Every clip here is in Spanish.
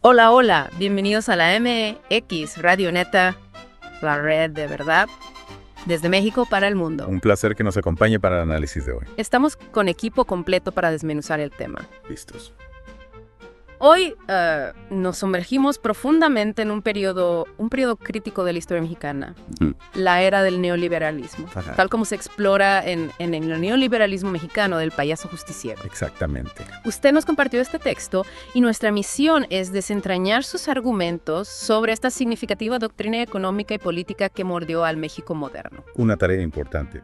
Hola, hola, bienvenidos a la MX Radio Neta, la red de verdad, desde México para el mundo. Un placer que nos acompañe para el análisis de hoy. Estamos con equipo completo para desmenuzar el tema. Listos. Hoy nos sumergimos profundamente en un periodo crítico de la historia mexicana, la era del neoliberalismo, Ajá. tal como se explora en el neoliberalismo mexicano del payaso justiciero. Exactamente. Usted nos compartió este texto y nuestra misión es desentrañar sus argumentos sobre esta significativa doctrina económica y política que mordió al México moderno. Una tarea importante.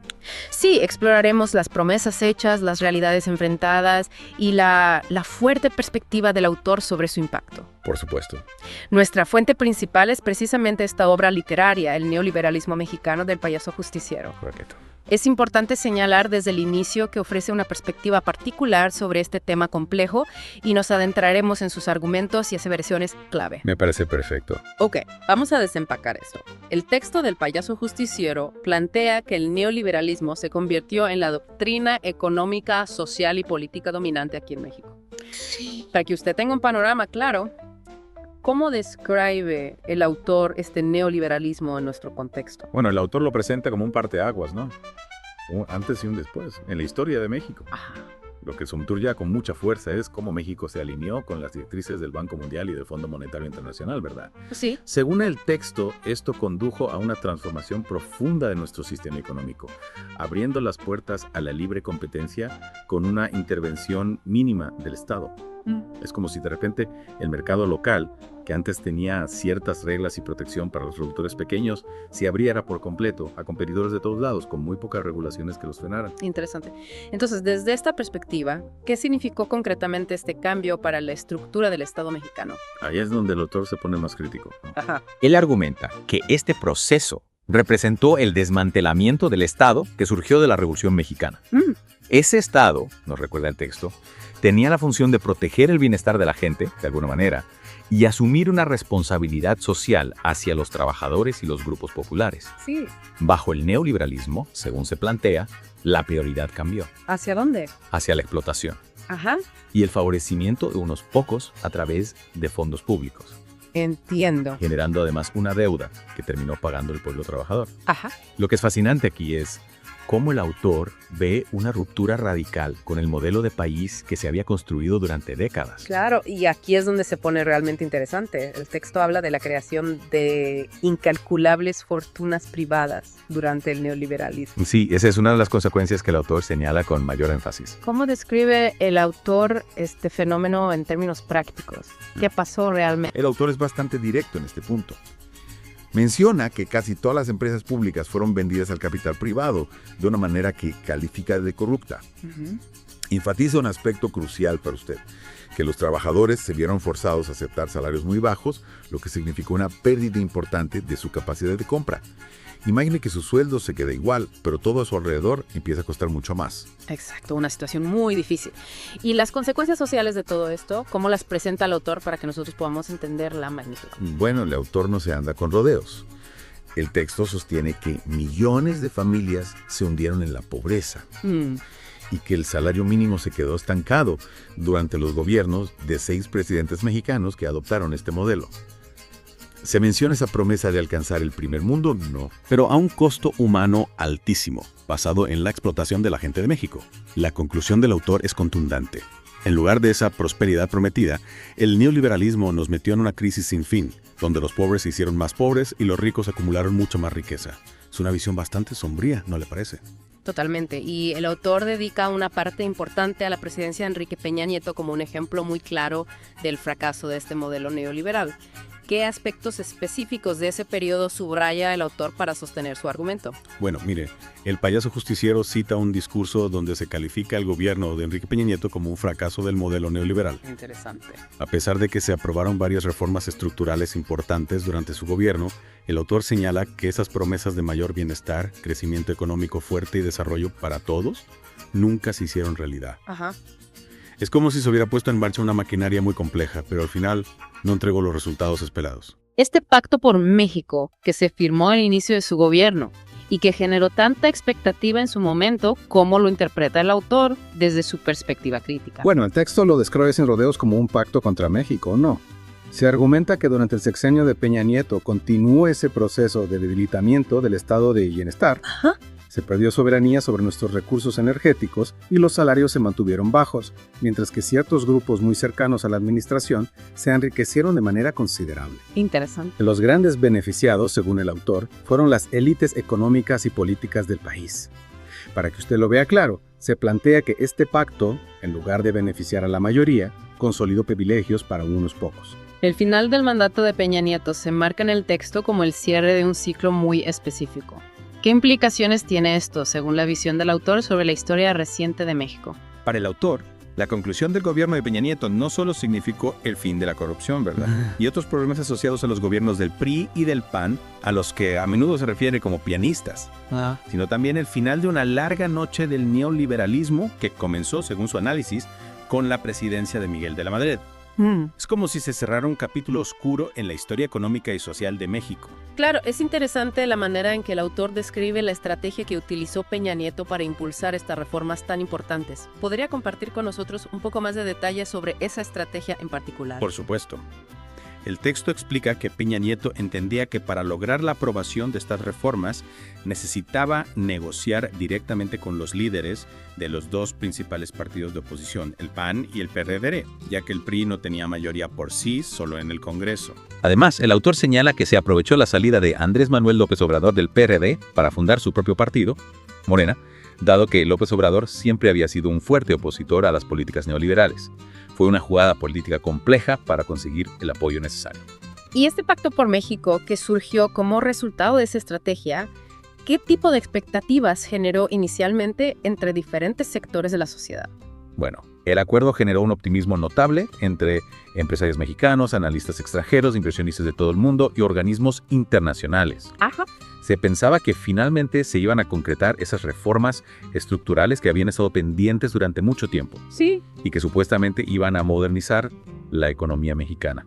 Sí, exploraremos las promesas hechas, las realidades enfrentadas y la fuerte perspectiva del autor sobre su impacto. Por supuesto. Nuestra fuente principal es precisamente esta obra literaria, El neoliberalismo mexicano del payaso justiciero. Correcto. Es importante señalar desde el inicio que ofrece una perspectiva particular sobre este tema complejo y nos adentraremos en sus argumentos y aseveraciones clave. Me parece perfecto. Ok, vamos a desempacar esto. El texto del payaso justiciero plantea que el neoliberalismo se convirtió en la doctrina económica, social y política dominante aquí en México. Para que usted tenga un panorama claro, ¿cómo describe el autor este neoliberalismo en nuestro contexto? Bueno, el autor lo presenta como un parteaguas, ¿no? Un antes y un después en la historia de México. Ajá. Lo que subraya con mucha fuerza es cómo México se alineó con las directrices del Banco Mundial y del Fondo Monetario Internacional, ¿verdad? Sí. Según el texto, esto condujo a una transformación profunda de nuestro sistema económico, abriendo las puertas a la libre competencia con una intervención mínima del Estado. Es como si de repente el mercado local, que antes tenía ciertas reglas y protección para los productores pequeños, se abriera por completo a competidores de todos lados, con muy pocas regulaciones que los frenaran. Interesante. Entonces, desde esta perspectiva, ¿qué significó concretamente este cambio para la estructura del Estado mexicano? Ahí es donde el autor se pone más crítico, ¿no? Ajá. Él argumenta que este proceso representó el desmantelamiento del Estado que surgió de la Revolución Mexicana. Ese Estado, nos recuerda el texto, tenía la función de proteger el bienestar de la gente, de alguna manera, y asumir una responsabilidad social hacia los trabajadores y los grupos populares. Sí. Bajo el neoliberalismo, según se plantea, la prioridad cambió ¿Hacia dónde? hacia la explotación Ajá. y el favorecimiento de unos pocos a través de fondos públicos, Entiendo. generando además una deuda que terminó pagando el pueblo trabajador. Ajá. Lo que es fascinante aquí es cómo el autor ve una ruptura radical con el modelo de país que se había construido durante décadas. Claro, y aquí es donde se pone realmente interesante. El texto habla de la creación de incalculables fortunas privadas durante el neoliberalismo. Sí, esa es una de las consecuencias que el autor señala con mayor énfasis. ¿Cómo describe el autor este fenómeno en términos prácticos? ¿Qué pasó realmente? El autor es bastante directo en este punto. Menciona que casi todas las empresas públicas fueron vendidas al capital privado de una manera que califica de corrupta. Enfatiza un aspecto crucial para usted, que los trabajadores se vieron forzados a aceptar salarios muy bajos, lo que significó una pérdida importante de su capacidad de compra. Imagine que su sueldo se queda igual, pero todo a su alrededor empieza a costar mucho más. Exacto, una situación muy difícil. Y las consecuencias sociales de todo esto, ¿cómo las presenta el autor para que nosotros podamos entender la magnitud? Bueno, el autor no se anda con rodeos. El texto sostiene que millones de familias se hundieron en la pobreza y que el salario mínimo se quedó estancado durante los gobiernos de 6 presidentes mexicanos que adoptaron este modelo. ¿Se menciona esa promesa de alcanzar el primer mundo? No. Pero a un costo humano altísimo, basado en la explotación de la gente de México. La conclusión del autor es contundente. En lugar de esa prosperidad prometida, el neoliberalismo nos metió en una crisis sin fin, donde los pobres se hicieron más pobres y los ricos acumularon mucha más riqueza. Es una visión bastante sombría, ¿no le parece? Totalmente. Y el autor dedica una parte importante a la presidencia de Enrique Peña Nieto como un ejemplo muy claro del fracaso de este modelo neoliberal. ¿Qué aspectos específicos de ese periodo subraya el autor para sostener su argumento? Bueno, mire, el payaso justiciero cita un discurso donde se califica el gobierno de Enrique Peña Nieto como un fracaso del modelo neoliberal. Interesante. A pesar de que se aprobaron varias reformas estructurales importantes durante su gobierno, el autor señala que esas promesas de mayor bienestar, crecimiento económico fuerte y desarrollo para todos nunca se hicieron realidad. Ajá. Es como si se hubiera puesto en marcha una maquinaria muy compleja, pero al final no entregó los resultados esperados. Este pacto por México, que se firmó al inicio de su gobierno y que generó tanta expectativa en su momento, ¿cómo lo interpreta el autor desde su perspectiva crítica? Bueno, el texto lo describe sin rodeos como un pacto contra México, ¿no? Se argumenta que durante el sexenio de Peña Nieto continuó ese proceso de debilitamiento del estado de bienestar. Ajá. Se perdió soberanía sobre nuestros recursos energéticos y los salarios se mantuvieron bajos, mientras que ciertos grupos muy cercanos a la administración se enriquecieron de manera considerable. Interesante. Los grandes beneficiados, según el autor, fueron las élites económicas y políticas del país. Para que usted lo vea claro, se plantea que este pacto, en lugar de beneficiar a la mayoría, consolidó privilegios para unos pocos. El final del mandato de Peña Nieto se marca en el texto como el cierre de un ciclo muy específico. ¿Qué implicaciones tiene esto, según la visión del autor, sobre la historia reciente de México? Para el autor, la conclusión del gobierno de Peña Nieto no solo significó el fin de la corrupción, ¿verdad? Y otros problemas asociados a los gobiernos del PRI y del PAN, a los que a menudo se refiere como pianistas, sino también el final de una larga noche del neoliberalismo que comenzó, según su análisis, con la presidencia de Miguel de la Madrid. Es como si se cerrara un capítulo oscuro en la historia económica y social de México. Claro, es interesante la manera en que el autor describe la estrategia que utilizó Peña Nieto para impulsar estas reformas tan importantes. ¿Podría compartir con nosotros un poco más de detalles sobre esa estrategia en particular? Por supuesto. El texto explica que Peña Nieto entendía que para lograr la aprobación de estas reformas necesitaba negociar directamente con los líderes de los dos principales partidos de oposición, el PAN y el PRD, ya que el PRI no tenía mayoría por sí, solo en el Congreso. Además, el autor señala que se aprovechó la salida de Andrés Manuel López Obrador del PRD para fundar su propio partido, Morena, dado que López Obrador siempre había sido un fuerte opositor a las políticas neoliberales. Fue una jugada política compleja para conseguir el apoyo necesario. Y este pacto por México, que surgió como resultado de esa estrategia, ¿qué tipo de expectativas generó inicialmente entre diferentes sectores de la sociedad? Bueno, el acuerdo generó un optimismo notable entre empresarios mexicanos, analistas extranjeros, inversionistas de todo el mundo y organismos internacionales. Ajá. Se pensaba que finalmente se iban a concretar esas reformas estructurales que habían estado pendientes durante mucho tiempo. Sí. Y que supuestamente iban a modernizar la economía mexicana.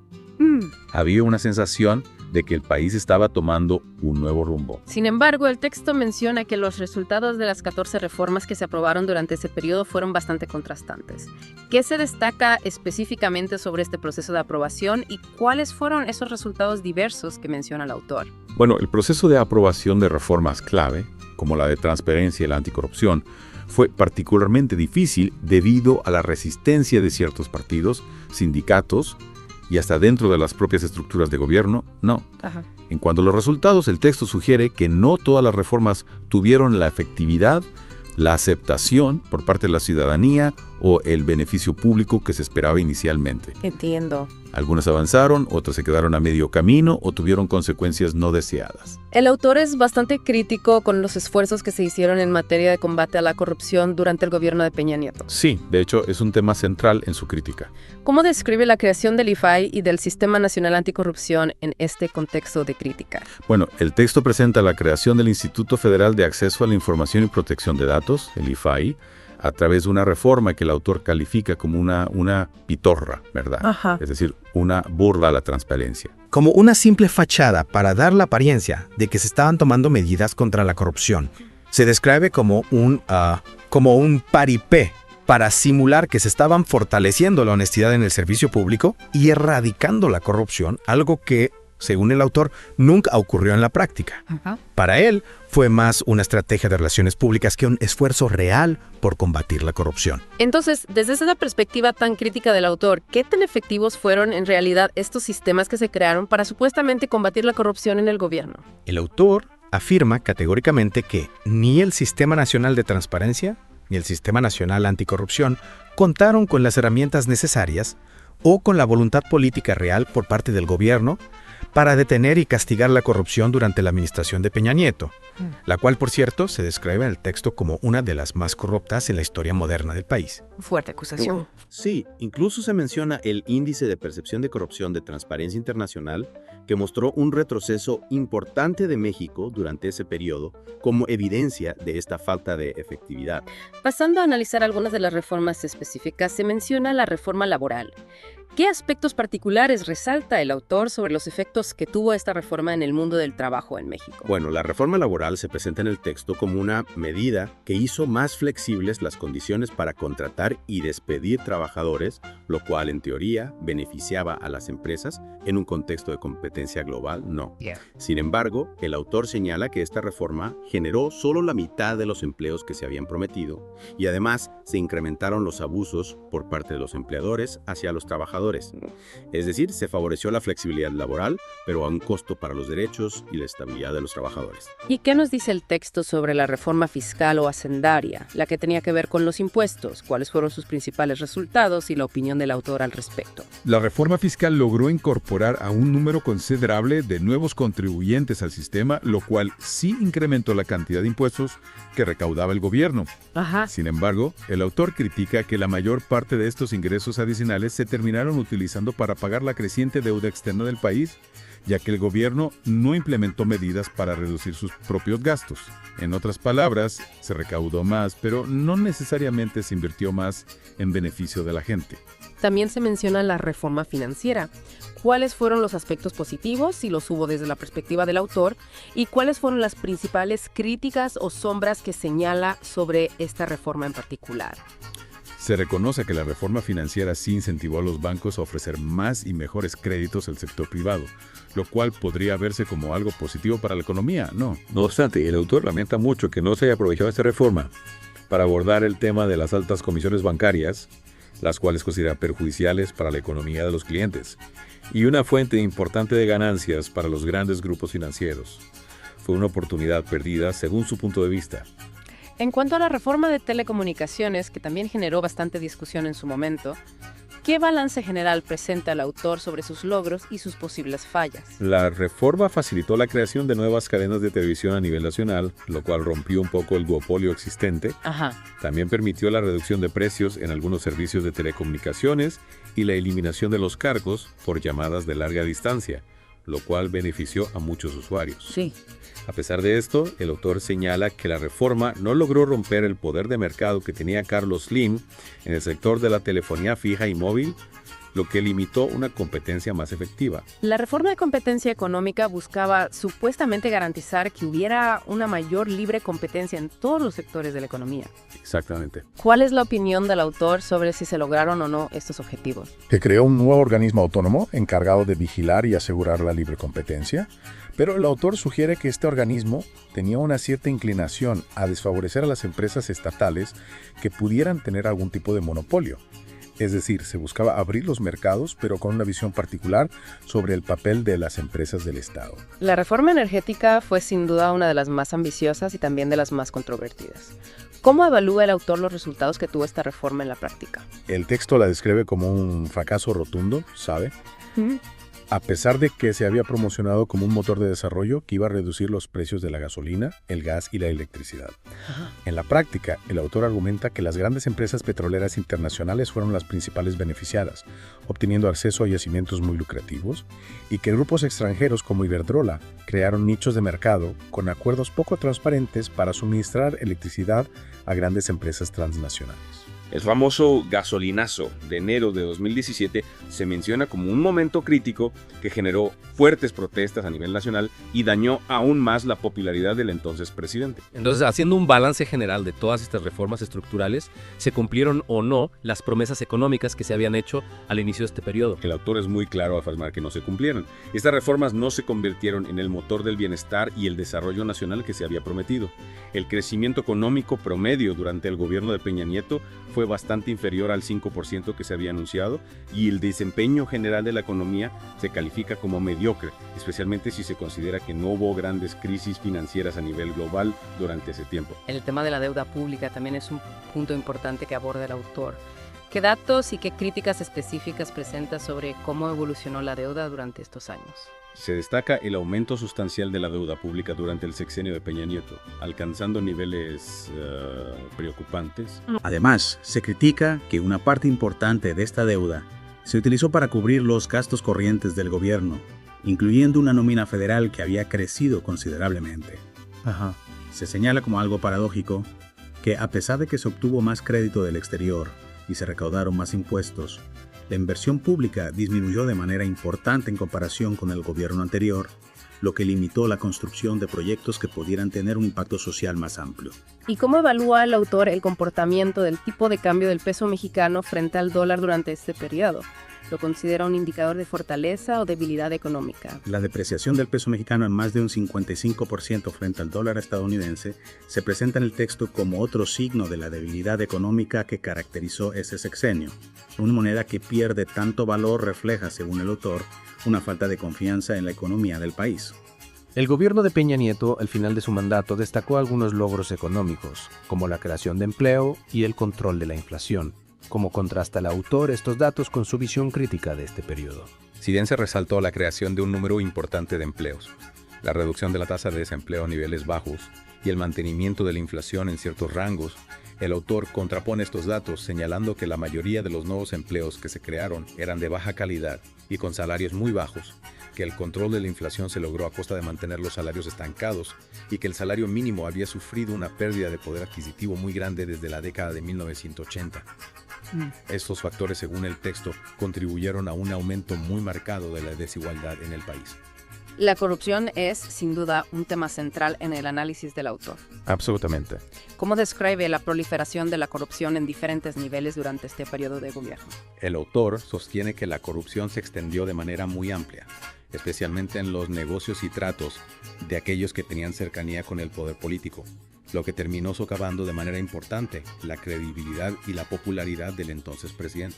Había una sensación de que el país estaba tomando un nuevo rumbo. Sin embargo, el texto menciona que los resultados de las 14 reformas que se aprobaron durante ese periodo fueron bastante contrastantes. ¿Qué se destaca específicamente sobre este proceso de aprobación y cuáles fueron esos resultados diversos que menciona el autor? Bueno, el proceso de aprobación de reformas clave, como la de transparencia y la anticorrupción, fue particularmente difícil debido a la resistencia de ciertos partidos, sindicatos y hasta dentro de las propias estructuras de gobierno, no. Ajá. En cuanto a los resultados, el texto sugiere que no todas las reformas tuvieron la efectividad, la aceptación por parte de la ciudadanía o el beneficio público que se esperaba inicialmente. Entiendo. Algunas avanzaron, otras se quedaron a medio camino o tuvieron consecuencias no deseadas. El autor es bastante crítico con los esfuerzos que se hicieron en materia de combate a la corrupción durante el gobierno de Peña Nieto. Sí, de hecho, es un tema central en su crítica. ¿Cómo describe la creación del IFAI y del Sistema Nacional Anticorrupción en este contexto de crítica? Bueno, el texto presenta la creación del Instituto Federal de Acceso a la Información y Protección de Datos, el IFAI, a través de una reforma que el autor califica como una pitorra, ¿verdad? Ajá. Es decir, una burla a la transparencia. Como una simple fachada para dar la apariencia de que se estaban tomando medidas contra la corrupción. Se describe como un paripé para simular que se estaban fortaleciendo la honestidad en el servicio público y erradicando la corrupción, algo que, según el autor, nunca ocurrió en la práctica. Ajá. Para él, fue más una estrategia de relaciones públicas que un esfuerzo real por combatir la corrupción. Entonces, desde esa perspectiva tan crítica del autor, ¿qué tan efectivos fueron en realidad estos sistemas que se crearon para supuestamente combatir la corrupción en el gobierno? El autor afirma categóricamente que ni el Sistema Nacional de Transparencia ni el Sistema Nacional Anticorrupción contaron con las herramientas necesarias o con la voluntad política real por parte del gobierno para detener y castigar la corrupción durante la administración de Peña Nieto, la cual, por cierto, se describe en el texto como una de las más corruptas en la historia moderna del país. Fuerte acusación. Sí, incluso se menciona el Índice de Percepción de Corrupción de Transparencia Internacional, que mostró un retroceso importante de México durante ese periodo como evidencia de esta falta de efectividad. Pasando a analizar algunas de las reformas específicas, se menciona la reforma laboral. ¿Qué aspectos particulares resalta el autor sobre los efectos que tuvo esta reforma en el mundo del trabajo en México? Bueno, la reforma laboral se presenta en el texto como una medida que hizo más flexibles las condiciones para contratar y despedir trabajadores, lo cual en teoría beneficiaba a las empresas en un contexto de competencia global, no. Sin embargo, el autor señala que esta reforma generó solo la mitad de los empleos que se habían prometido y además se incrementaron los abusos por parte de los empleadores hacia los trabajadores. Es decir, se favoreció la flexibilidad laboral, pero a un costo para los derechos y la estabilidad de los trabajadores. ¿Y qué nos dice el texto sobre la reforma fiscal o hacendaria, la que tenía que ver con los impuestos? ¿Cuáles fueron sus principales resultados y la opinión del autor al respecto? La reforma fiscal logró incorporar a un número considerable de nuevos contribuyentes al sistema, lo cual sí incrementó la cantidad de impuestos que recaudaba el gobierno. Sin embargo, el autor critica que la mayor parte de estos ingresos adicionales se terminaron utilizando para pagar la creciente deuda externa del país, ya que el gobierno no implementó medidas para reducir sus propios gastos. En otras palabras, se recaudó más, pero no necesariamente se invirtió más en beneficio de la gente. También se menciona la reforma financiera. ¿Cuáles fueron los aspectos positivos, si los hubo desde la perspectiva del autor? ¿Y cuáles fueron las principales críticas o sombras que señala sobre esta reforma en particular? Se reconoce que la reforma financiera sí incentivó a los bancos a ofrecer más y mejores créditos al sector privado, lo cual podría verse como algo positivo para la economía, ¿no? No obstante, el autor lamenta mucho que no se haya aprovechado esta reforma para abordar el tema de las altas comisiones bancarias, las cuales considera perjudiciales para la economía de los clientes, y una fuente importante de ganancias para los grandes grupos financieros. Fue una oportunidad perdida según su punto de vista. En cuanto a la reforma de telecomunicaciones, que también generó bastante discusión en su momento, ¿qué balance general presenta el autor sobre sus logros y sus posibles fallas? La reforma facilitó la creación de nuevas cadenas de televisión a nivel nacional, lo cual rompió un poco el duopolio existente. También permitió la reducción de precios en algunos servicios de telecomunicaciones y la eliminación de los cargos por llamadas de larga distancia, lo cual benefició a muchos usuarios. A pesar de esto, el autor señala que la reforma no logró romper el poder de mercado que tenía Carlos Slim en el sector de la telefonía fija y móvil, lo que limitó una competencia más efectiva. La reforma de competencia económica buscaba supuestamente garantizar que hubiera una mayor libre competencia en todos los sectores de la economía. Exactamente. ¿Cuál es la opinión del autor sobre si se lograron o no estos objetivos? Que creó un nuevo organismo autónomo encargado de vigilar y asegurar la libre competencia, pero el autor sugiere que este organismo tenía una cierta inclinación a desfavorecer a las empresas estatales que pudieran tener algún tipo de monopolio. Es decir, se buscaba abrir los mercados, pero con una visión particular sobre el papel de las empresas del Estado. La reforma energética fue sin duda una de las más ambiciosas y también de las más controvertidas. ¿Cómo evalúa el autor los resultados que tuvo esta reforma en la práctica? El texto la describe como un fracaso rotundo, ¿sabe? A pesar de que se había promocionado como un motor de desarrollo que iba a reducir los precios de la gasolina, el gas y la electricidad. En la práctica, el autor argumenta que las grandes empresas petroleras internacionales fueron las principales beneficiadas, obteniendo acceso a yacimientos muy lucrativos, y que grupos extranjeros como Iberdrola crearon nichos de mercado con acuerdos poco transparentes para suministrar electricidad a grandes empresas transnacionales. El famoso gasolinazo de enero de 2017 se menciona como un momento crítico que generó fuertes protestas a nivel nacional y dañó aún más la popularidad del entonces presidente. Entonces, haciendo un balance general de todas estas reformas estructurales, ¿se cumplieron o no las promesas económicas que se habían hecho al inicio de este periodo? El autor es muy claro al afirmar que no se cumplieron. Estas reformas no se convirtieron en el motor del bienestar y el desarrollo nacional que se había prometido. El crecimiento económico promedio durante el gobierno de Peña Nieto fue bastante inferior al 5% que se había anunciado, y el desempeño general de la economía se califica como mediocre, especialmente si se considera que no hubo grandes crisis financieras a nivel global durante ese tiempo. El tema de la deuda pública también es un punto importante que aborda el autor. ¿Qué datos y qué críticas específicas presenta sobre cómo evolucionó la deuda durante estos años? Se destaca el aumento sustancial de la deuda pública durante el sexenio de Peña Nieto, alcanzando niveles preocupantes. Además, se critica que una parte importante de esta deuda se utilizó para cubrir los gastos corrientes del gobierno, incluyendo una nómina federal que había crecido considerablemente. Se señala como algo paradójico que, a pesar de que se obtuvo más crédito del exterior y se recaudaron más impuestos, La inversión pública disminuyó de manera importante en comparación con el gobierno anterior, lo que limitó la construcción de proyectos que pudieran tener un impacto social más amplio. ¿Y cómo evalúa el autor el comportamiento del tipo de cambio del peso mexicano frente al dólar durante este periodo? ¿Lo considera un indicador de fortaleza o debilidad económica? La depreciación del peso mexicano en más de un 55% frente al dólar estadounidense se presenta en el texto como otro signo de la debilidad económica que caracterizó ese sexenio. Una moneda que pierde tanto valor refleja, según el autor, una falta de confianza en la economía del país. El gobierno de Peña Nieto, al final de su mandato, destacó algunos logros económicos, como la creación de empleo y el control de la inflación. ¿Cómo contrasta el autor estos datos con su visión crítica de este periodo? Si bien se resaltó la creación de un número importante de empleos, la reducción de la tasa de desempleo a niveles bajos y el mantenimiento de la inflación en ciertos rangos, el autor contrapone estos datos señalando que la mayoría de los nuevos empleos que se crearon eran de baja calidad y con salarios muy bajos, que el control de la inflación se logró a costa de mantener los salarios estancados y que el salario mínimo había sufrido una pérdida de poder adquisitivo muy grande desde la década de 1980. Estos factores, según el texto, contribuyeron a un aumento muy marcado de la desigualdad en el país. La corrupción es, sin duda, un tema central en el análisis del autor. Absolutamente. ¿Cómo describe la proliferación de la corrupción en diferentes niveles durante este periodo de gobierno? El autor sostiene que la corrupción se extendió de manera muy amplia, especialmente en los negocios y tratos de aquellos que tenían cercanía con el poder político, lo que terminó socavando de manera importante la credibilidad y la popularidad del entonces presidente.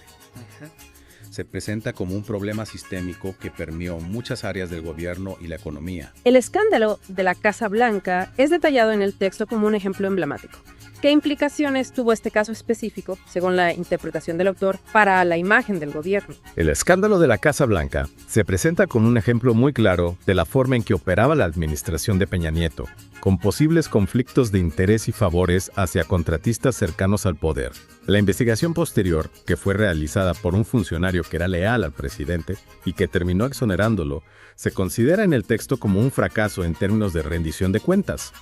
Se presenta como un problema sistémico que permeó muchas áreas del gobierno y la economía. El escándalo de la Casa Blanca es detallado en el texto como un ejemplo emblemático. ¿Qué implicaciones tuvo este caso específico, según la interpretación del autor, para la imagen del gobierno? El escándalo de la Casa Blanca se presenta como un ejemplo muy claro de la forma en que operaba la administración de Peña Nieto, con posibles conflictos de interés y favores hacia contratistas cercanos al poder. La investigación posterior, que fue realizada por un funcionario que era leal al presidente y que terminó exonerándolo, se considera en el texto como un fracaso en términos de rendición de cuentas.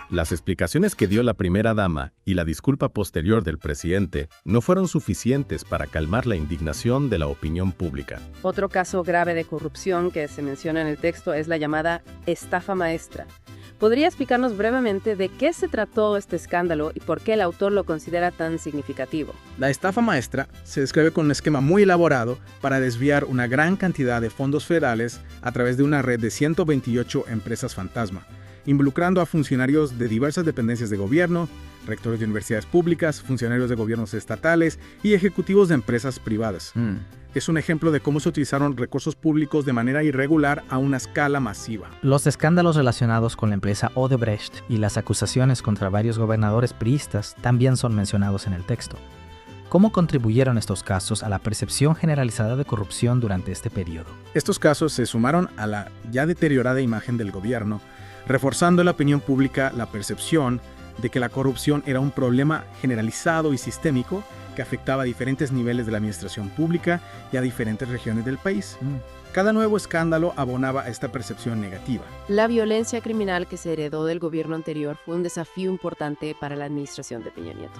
Las explicaciones que dio la primera dama y la disculpa posterior del presidente no fueron suficientes para calmar la indignación de la opinión pública. Otro caso grave de corrupción que se menciona en el texto es la llamada estafa maestra. ¿Podría explicarnos brevemente de qué se trató este escándalo y por qué el autor lo considera tan significativo? La estafa maestra se describe con un esquema muy elaborado para desviar una gran cantidad de fondos federales a través de una red de 128 empresas fantasma, involucrando a funcionarios de diversas dependencias de gobierno, rectores de universidades públicas, funcionarios de gobiernos estatales y ejecutivos de empresas privadas. Es un ejemplo de cómo se utilizaron recursos públicos de manera irregular a una escala masiva. Los escándalos relacionados con la empresa Odebrecht y las acusaciones contra varios gobernadores priistas también son mencionados en el texto. ¿Cómo contribuyeron estos casos a la percepción generalizada de corrupción durante este periodo? Estos casos se sumaron a la ya deteriorada imagen del gobierno, reforzando en la opinión pública la percepción de que la corrupción era un problema generalizado y sistémico que afectaba a diferentes niveles de la administración pública y a diferentes regiones del país. Cada nuevo escándalo abonaba a esta percepción negativa. La violencia criminal que se heredó del gobierno anterior fue un desafío importante para la administración de Peña Nieto.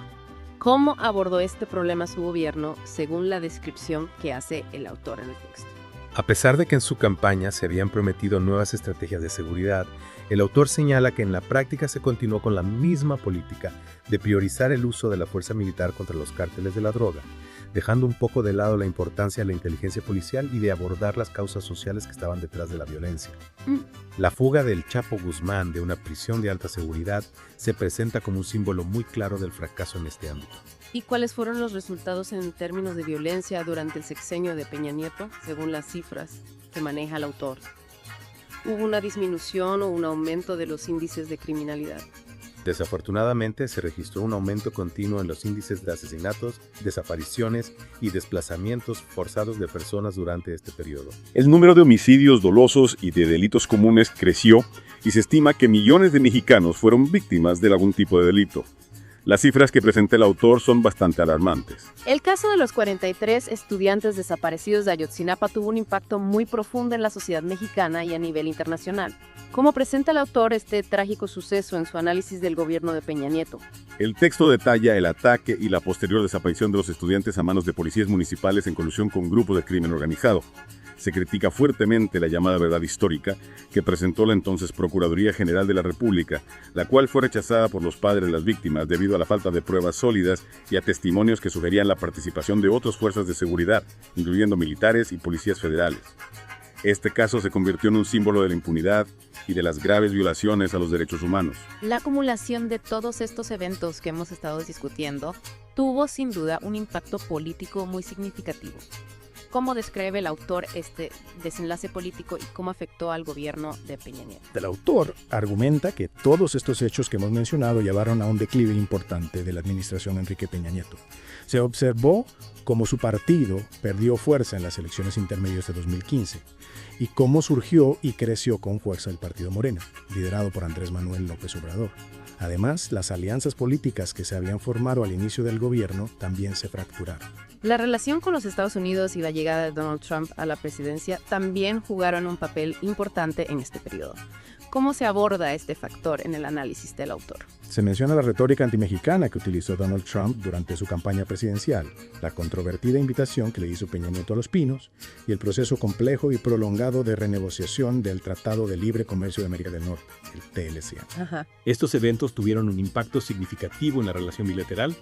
¿Cómo abordó este problema su gobierno según la descripción que hace el autor en el texto? A pesar de que en su campaña se habían prometido nuevas estrategias de seguridad, el autor señala que en la práctica se continuó con la misma política de priorizar el uso de la fuerza militar contra los cárteles de la droga, dejando un poco de lado la importancia de la inteligencia policial y de abordar las causas sociales que estaban detrás de la violencia. La fuga del Chapo Guzmán de una prisión de alta seguridad se presenta como un símbolo muy claro del fracaso en este ámbito. ¿Y cuáles fueron los resultados en términos de violencia durante el sexenio de Peña Nieto, según las cifras que maneja el autor? ¿Hubo una disminución o un aumento de los índices de criminalidad? Desafortunadamente, se registró un aumento continuo en los índices de asesinatos, desapariciones y desplazamientos forzados de personas durante este periodo. El número de homicidios dolosos y de delitos comunes creció y se estima que millones de mexicanos fueron víctimas de algún tipo de delito. Las cifras que presenta el autor son bastante alarmantes. El caso de los 43 estudiantes desaparecidos de Ayotzinapa tuvo un impacto muy profundo en la sociedad mexicana y a nivel internacional. ¿Cómo presenta el autor este trágico suceso en su análisis del gobierno de Peña Nieto? El texto detalla el ataque y la posterior desaparición de los estudiantes a manos de policías municipales en colusión con grupos de crimen organizado. Se critica fuertemente la llamada verdad histórica que presentó la entonces Procuraduría General de la República, la cual fue rechazada por los padres de las víctimas debido a la falta de pruebas sólidas y a testimonios que sugerían la participación de otras fuerzas de seguridad, incluyendo militares y policías federales. Este caso se convirtió en un símbolo de la impunidad y de las graves violaciones a los derechos humanos. La acumulación de todos estos eventos que hemos estado discutiendo tuvo sin duda un impacto político muy significativo. ¿Cómo describe el autor este desenlace político y cómo afectó al gobierno de Peña Nieto? El autor argumenta que todos estos hechos que hemos mencionado llevaron a un declive importante de la administración de Enrique Peña Nieto. Se observó cómo su partido perdió fuerza en las elecciones intermedias de 2015 y cómo surgió y creció con fuerza el partido Morena, liderado por Andrés Manuel López Obrador. Además, las alianzas políticas que se habían formado al inicio del gobierno también se fracturaron. La relación con los Estados Unidos y la llegada de Donald Trump a la presidencia también jugaron un papel importante en este periodo. ¿Cómo se aborda este factor en el análisis del autor? Se menciona la retórica antimexicana que utilizó Donald Trump durante su campaña presidencial, la controvertida invitación que le hizo Peña Nieto a Los Pinos y el proceso complejo y prolongado de renegociación del Tratado de Libre Comercio de América del Norte, el TLC. Estos eventos tuvieron un impacto significativo en la relación bilateral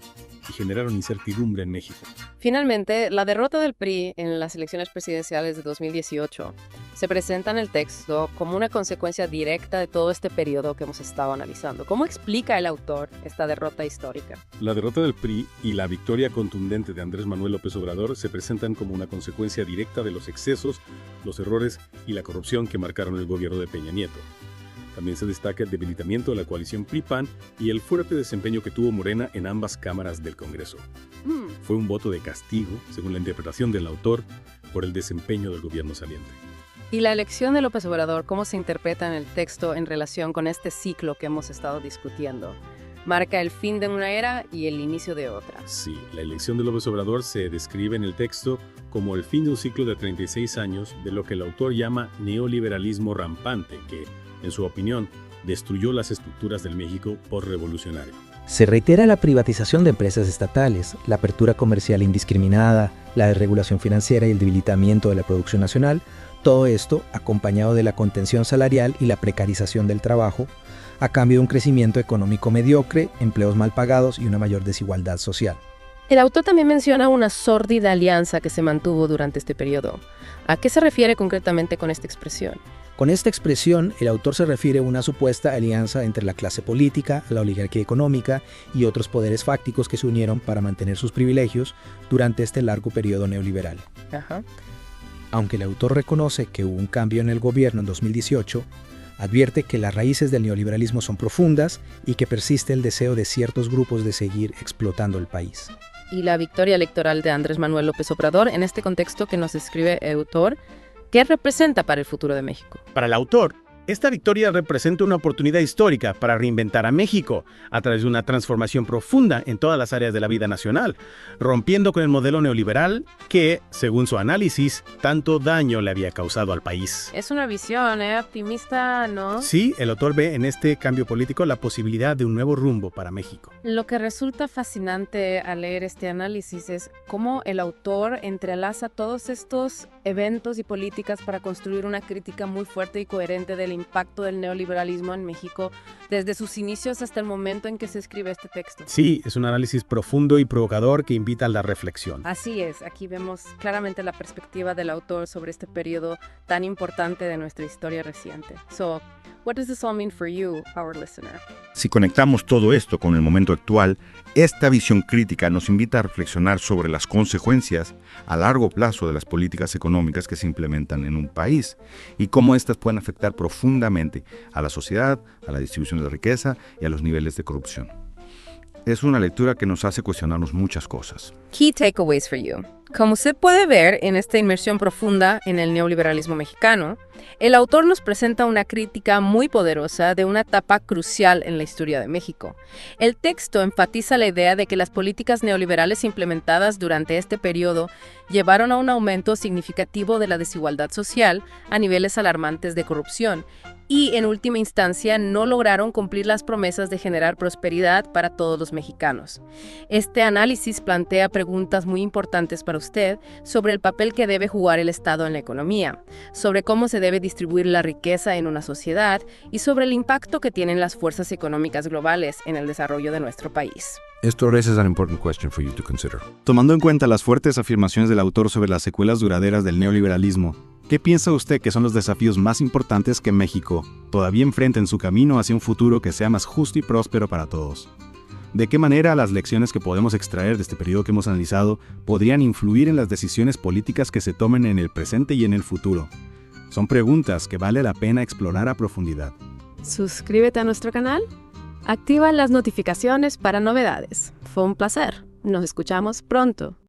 y generaron incertidumbre en México. Finalmente, la derrota del PRI en las elecciones presidenciales de 2018 se presenta en el texto como una consecuencia directa de todo este periodo que hemos estado analizando. ¿Cómo explica el autor esta derrota histórica? La derrota del PRI y la victoria contundente de Andrés Manuel López Obrador se presentan como una consecuencia directa de los excesos, los errores y la corrupción que marcaron el gobierno de Peña Nieto. También se destaca el debilitamiento de la coalición PRI-PAN y el fuerte desempeño que tuvo Morena en ambas cámaras del Congreso. Fue un voto de castigo, según la interpretación del autor, por el desempeño del gobierno saliente. ¿Y la elección de López Obrador, cómo se interpreta en el texto en relación con este ciclo que hemos estado discutiendo? ¿Marca el fin de una era y el inicio de otra? Sí, la elección de López Obrador se describe en el texto como el fin de un ciclo de 36 años de lo que el autor llama neoliberalismo rampante, que, en su opinión, destruyó las estructuras del México postrevolucionario. Se reitera la privatización de empresas estatales, la apertura comercial indiscriminada, la desregulación financiera y el debilitamiento de la producción nacional, todo esto acompañado de la contención salarial y la precarización del trabajo, a cambio de un crecimiento económico mediocre, empleos mal pagados y una mayor desigualdad social. El autor también menciona una sórdida alianza que se mantuvo durante este periodo. ¿A qué se refiere concretamente con esta expresión? Con esta expresión, el autor se refiere a una supuesta alianza entre la clase política, la oligarquía económica y otros poderes fácticos que se unieron para mantener sus privilegios durante este largo periodo neoliberal. Aunque el autor reconoce que hubo un cambio en el gobierno en 2018, advierte que las raíces del neoliberalismo son profundas y que persiste el deseo de ciertos grupos de seguir explotando el país. Y la victoria electoral de Andrés Manuel López Obrador, en este contexto que nos describe el autor, ¿qué representa para el futuro de México? Para el autor, esta victoria representa una oportunidad histórica para reinventar a México a través de una transformación profunda en todas las áreas de la vida nacional, rompiendo con el modelo neoliberal que, según su análisis, tanto daño le había causado al país. Es una visión, optimista, ¿no? Sí, el autor ve en este cambio político la posibilidad de un nuevo rumbo para México. Lo que resulta fascinante al leer este análisis es cómo el autor entrelaza todos estos eventos y políticas para construir una crítica muy fuerte y coherente del impacto del neoliberalismo en México desde sus inicios hasta el momento en que se escribe este texto. Sí, es un análisis profundo y provocador que invita a la reflexión. Así es, aquí vemos claramente la perspectiva del autor sobre este periodo tan importante de nuestra historia reciente. So, what does this all mean for you, our listener? Si conectamos todo esto con el momento actual, esta visión crítica nos invita a reflexionar sobre las consecuencias a largo plazo de las políticas económicas que se implementan en un país y cómo éstas pueden afectar profundamente a la sociedad, a la distribución de la riqueza y a los niveles de corrupción. Es una lectura que nos hace cuestionarnos muchas cosas. Key takeaways for you. Como se puede ver en esta inmersión profunda en el neoliberalismo mexicano, el autor nos presenta una crítica muy poderosa de una etapa crucial en la historia de México. El texto enfatiza la idea de que las políticas neoliberales implementadas durante este periodo llevaron a un aumento significativo de la desigualdad social a niveles alarmantes de corrupción y, en última instancia, no lograron cumplir las promesas de generar prosperidad para todos los mexicanos. Este análisis plantea preguntas muy importantes para usted sobre el papel que debe jugar el Estado en la economía, sobre cómo se debe distribuir la riqueza en una sociedad y sobre el impacto que tienen las fuerzas económicas globales en el desarrollo de nuestro país. Esto raises an important question for you to consider. Tomando en cuenta las fuertes afirmaciones del autor sobre las secuelas duraderas del neoliberalismo, ¿qué piensa usted que son los desafíos más importantes que México todavía enfrenta en su camino hacia un futuro que sea más justo y próspero para todos? ¿De qué manera las lecciones que podemos extraer de este periodo que hemos analizado podrían influir en las decisiones políticas que se tomen en el presente y en el futuro? Son preguntas que vale la pena explorar a profundidad. Suscríbete a nuestro canal. Activa las notificaciones para novedades. Fue un placer. Nos escuchamos pronto.